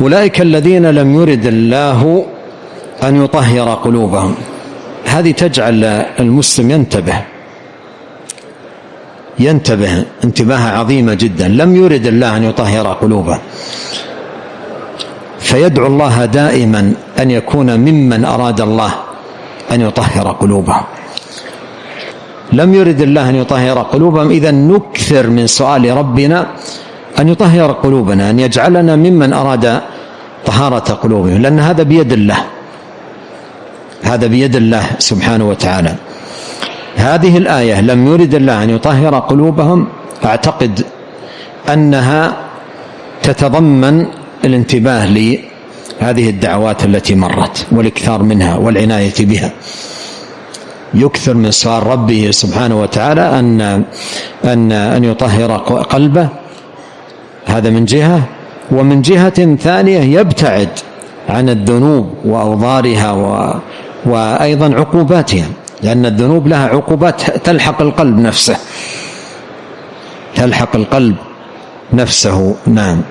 أولئك الذين لم يرد الله أن يطهر قلوبهم. هذه تجعل المسلم ينتبه انتباه عظيمة جدا. لم يرد الله أن يطهر قلوبه، فيدعو الله دائما أن يكون ممن أراد الله أن يطهر قلوبهم. لم يرد الله أن يطهر قلوبهم، إذا نكثر من سؤال ربنا أن يطهر قلوبنا، أن يجعلنا ممن أراد طهارة قلوبهم، لأن هذا بيد الله، هذا بيد الله سبحانه وتعالى. هذه الآية لم يرد الله أن يطهر قلوبهم، أعتقد أنها تتضمن الانتباه لهذه الدعوات التي مرت والاكثار منها والعناية بها. يكثر من سؤال ربه سبحانه وتعالى أن يطهر قلبه، هذا من جهة، ومن جهة ثانية يبتعد عن الذنوب وأوضارها وأيضا عقوباتها، لأن الذنوب لها عقوبات تلحق القلب نفسه. نعم.